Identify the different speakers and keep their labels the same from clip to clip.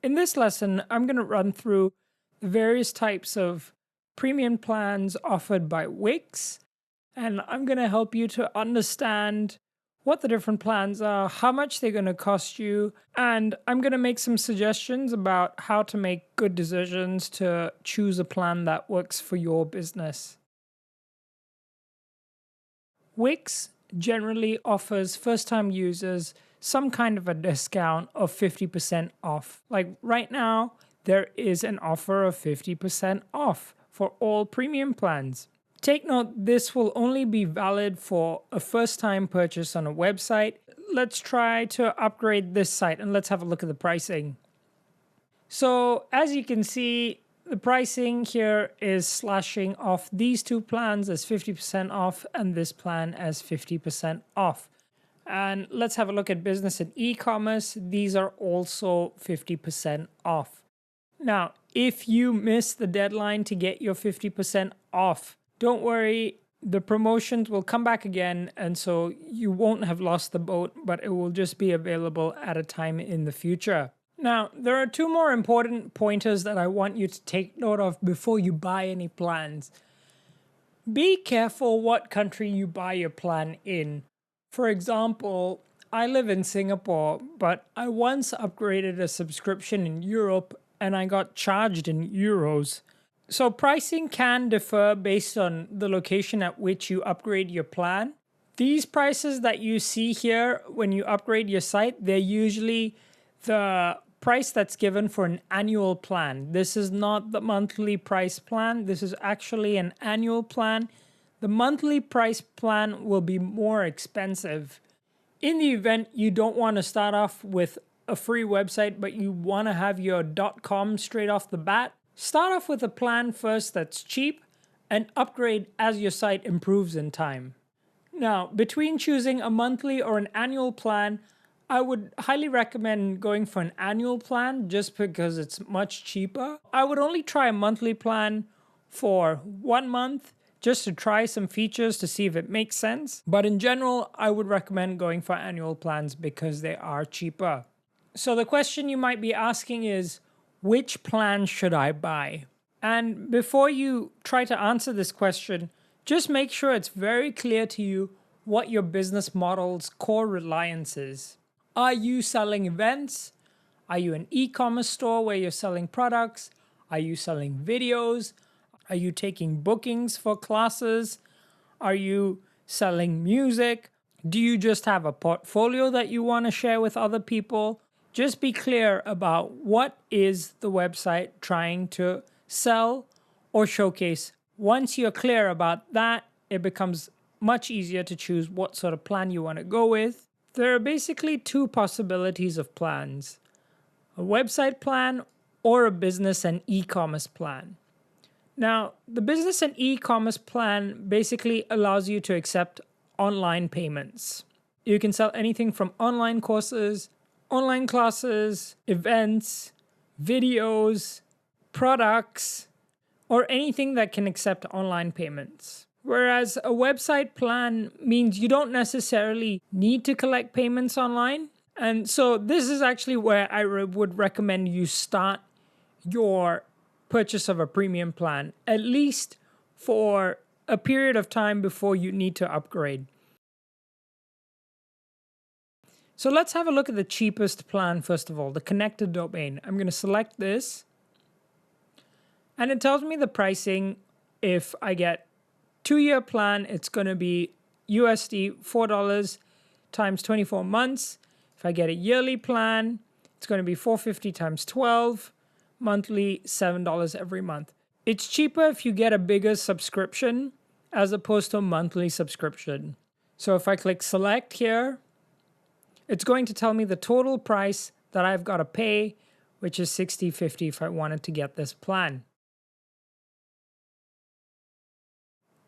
Speaker 1: In this lesson, I'm going to run through the various types of premium plans offered by WIX, and I'm going to help you to understand what the different plans are, how much they're going to cost you, and I'm going to make some suggestions about how to make good decisions to choose a plan that works for your business. WIX generally offers first-time users some kind of a discount of 50% off. Like right now, there is an offer of 50% off for all premium plans. Take note, this will only be valid for a first-time purchase on a website. Let's try to upgrade this site and let's have a look at the pricing. So as you can see, the pricing here is slashing off these two plans as 50% off and this plan as 50% off. And let's have a look at business and e-commerce. These are also 50% off. Now, if you miss the deadline to get your 50% off, don't worry, the promotions will come back again, and so you won't have lost the boat, but it will just be available at a time in the future. Now, there are two more important pointers that I want you to take note of before you buy any plans. Be careful what country you buy your plan in. For example, I live in Singapore, but I once upgraded a subscription in Europe and I got charged in euros. So pricing can differ based on the location at which you upgrade your plan. These prices that you see here when you upgrade your site, they're usually the price that's given for an annual plan. This is not the monthly price plan. This is actually an annual plan. The monthly price plan will be more expensive. In the event you don't want to start off with a free website, but you want to have your .com straight off the bat, start off with a plan first that's cheap and upgrade as your site improves in time. Now, between choosing a monthly or an annual plan, I would highly recommend going for an annual plan just because it's much cheaper. I would only try a monthly plan for 1 month just to try some features to see if it makes sense. But in general, I would recommend going for annual plans because they are cheaper. So the question you might be asking is, which plan should I buy? And before you try to answer this question, just make sure it's very clear to you what your business model's core reliance is. Are you selling events? Are you an e-commerce store where you're selling products? Are you selling videos? Are you taking bookings for classes? Are you selling music? Do you just have a portfolio that you want to share with other people? Just be clear about what is the website trying to sell or showcase. Once you're clear about that, it becomes much easier to choose what sort of plan you want to go with. There are basically two possibilities of plans: a website plan or a business and e-commerce plan. Now, the business and e-commerce plan basically allows you to accept online payments. You can sell anything from online courses, online classes, events, videos, products, or anything that can accept online payments. Whereas a website plan means you don't necessarily need to collect payments online. And so this is actually where I would recommend you start your purchase of a premium plan, at least for a period of time before you need to upgrade. So let's have a look at the cheapest plan first of all, the connected domain. I'm going to select this, and it tells me the pricing. If I get 2-year plan, it's going to be USD $4 times 24 months. If I get a yearly plan, it's going to be $450 times 12. Monthly, $7 every month. It's cheaper if you get a bigger subscription as opposed to a monthly subscription. So if I click select here, it's going to tell me the total price that I've got to pay, which is $60.50 if I wanted to get this plan.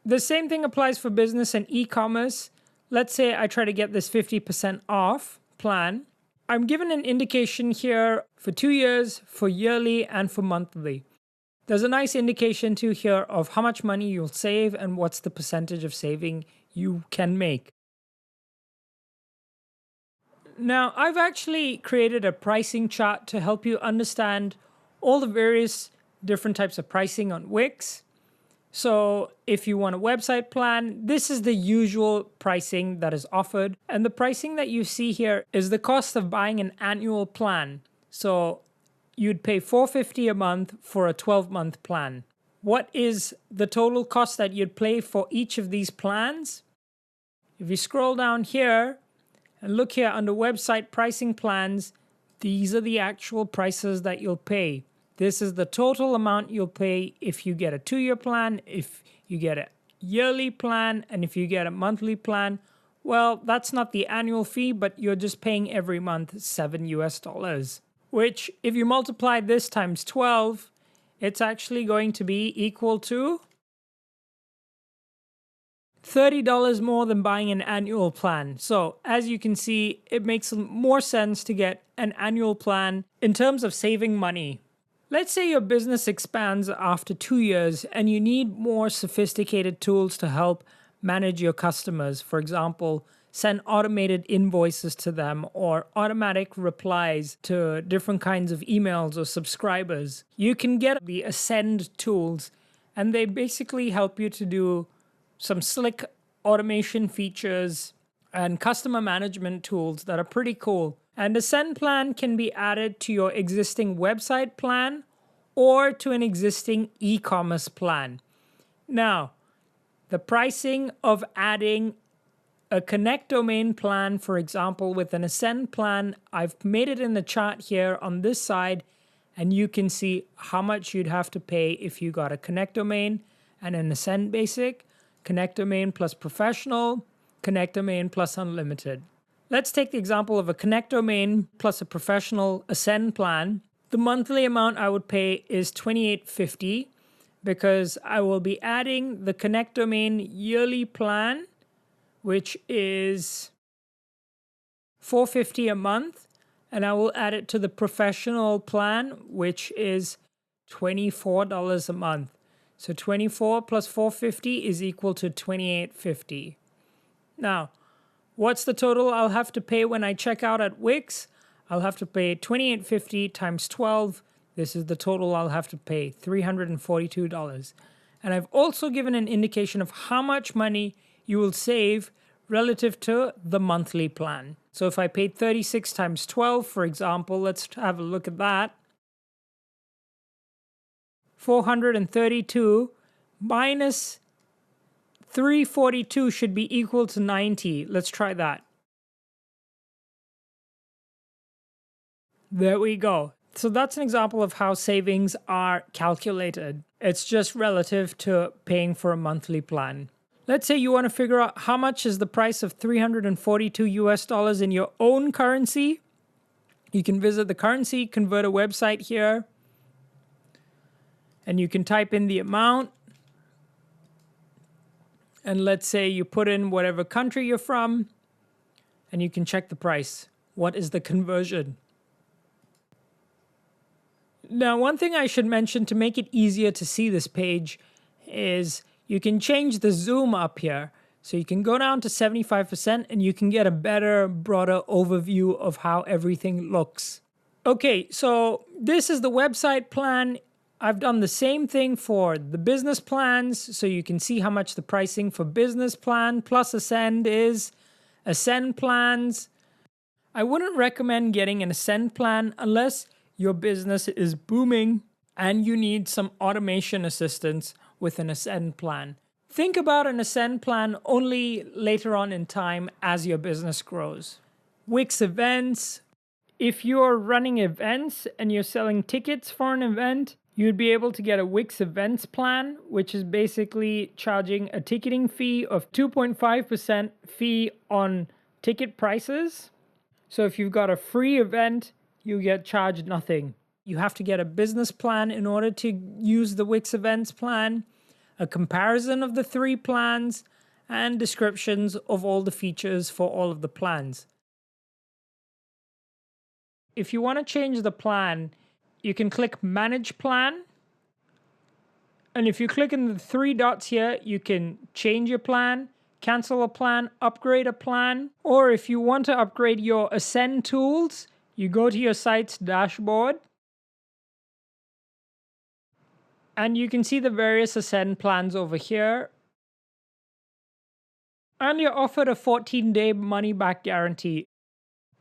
Speaker 1: The same thing applies for business and e-commerce. Let's say I try to get this 50% off plan. I'm given an indication here for 2 years, for yearly, and for monthly. There's a nice indication too here of how much money you'll save and what's the percentage of saving you can make. Now, I've actually created a pricing chart to help you understand all the various different types of pricing on Wix. So if you want a website plan, this is the usual pricing that is offered. And the pricing that you see here is the cost of buying an annual plan. So you'd pay $450 a month for a 12-month plan. What is the total cost that you'd pay for each of these plans? If you scroll down here and look here under website pricing plans, these are the actual prices that you'll pay. This is the total amount you'll pay if you get a 2-year plan, if you get a yearly plan, and if you get a monthly plan. Well, that's not the annual fee, but you're just paying every month $7, which if you multiply this times 12, it's actually going to be equal to $30 more than buying an annual plan. So as you can see, it makes more sense to get an annual plan in terms of saving money. Let's say your business expands after 2 years and you need more sophisticated tools to help manage your customers. For example, send automated invoices to them or automatic replies to different kinds of emails or subscribers. You can get the Ascend tools, and they basically help you to do some slick automation features and customer management tools that are pretty cool. And Ascend plan can be added to your existing website plan or to an existing e-commerce plan. Now, the pricing of adding a Connect domain plan, for example, with an Ascend plan, I've made it in the chart here on this side, and you can see how much you'd have to pay if you got a Connect domain and an Ascend basic, Connect domain plus professional, Connect domain plus unlimited. Let's take the example of a Connect domain plus a professional Ascend plan. The monthly amount I would pay is $28.50 because I will be adding the Connect domain yearly plan, which is $450 a month, and I will add it to the professional plan, which is $24 a month. So 24 plus 450 is equal to 28.50. Now, what's the total I'll have to pay when I check out at Wix? I'll have to pay 28.50 times 12. This is the total I'll have to pay, $342. And I've also given an indication of how much money you will save relative to the monthly plan. So if I paid 36 times 12, for example, let's have a look at that. 432 minus 342 should be equal to 90. Let's try that. There we go. So that's an example of how savings are calculated. It's just relative to paying for a monthly plan. Let's say you want to figure out how much is the price of $342 in your own currency. You can visit the currency converter website here, and you can type in the amount. And let's say you put in whatever country you're from, and you can check the price. What is the conversion? Now, one thing I should mention to make it easier to see this page is you can change the zoom up here. So you can go down to 75% and you can get a better, broader overview of how everything looks. Okay, so this is the website plan. I've done the same thing for the business plans, so you can see how much the pricing for business plan plus Ascend is. Ascend plans. I wouldn't recommend getting an Ascend plan unless your business is booming and you need some automation assistance with an Ascend plan. Think about an Ascend plan only later on in time as your business grows. Wix events. If you're running events and you're selling tickets for an event, you'd be able to get a Wix events plan, which is basically charging a ticketing fee of 2.5% fee on ticket prices. So if you've got a free event, you get charged nothing. You have to get a business plan in order to use the Wix events plan, a comparison of the 3 plans, and descriptions of all the features for all of the plans. If you want to change the plan, you can click Manage Plan. And if you click in the 3 dots here, you can change your plan, cancel a plan, upgrade a plan, or if you want to upgrade your Ascend tools, you go to your site's dashboard and you can see the various Ascend plans over here. And you're offered a 14-day money-back guarantee.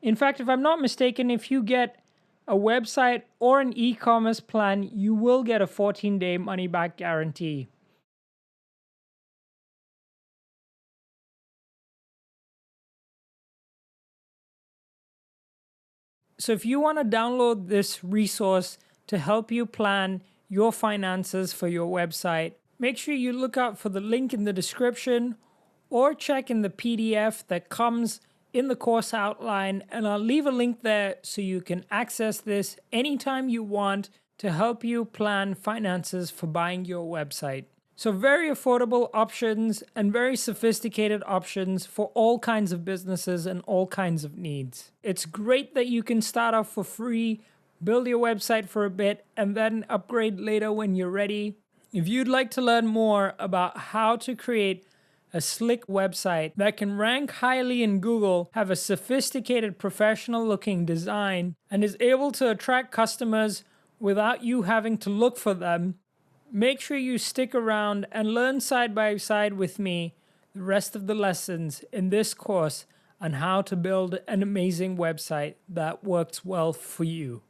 Speaker 1: In fact, if I'm not mistaken, if you get a website or an e-commerce plan, you will get a 14-day money-back guarantee. So if you want to download this resource to help you plan your finances for your website, make sure you look out for the link in the description or check in the PDF that comes in the course outline, and I'll leave a link there so you can access this anytime you want to help you plan finances for buying your website. So very affordable options and very sophisticated options for all kinds of businesses and all kinds of needs. It's great that you can start off for free, build your website for a bit, and then upgrade later when you're ready. If you'd like to learn more about how to create a slick website that can rank highly in Google, have a sophisticated professional looking design, and is able to attract customers without you having to look for them, make sure you stick around and learn side by side with me the rest of the lessons in this course on how to build an amazing website that works well for you.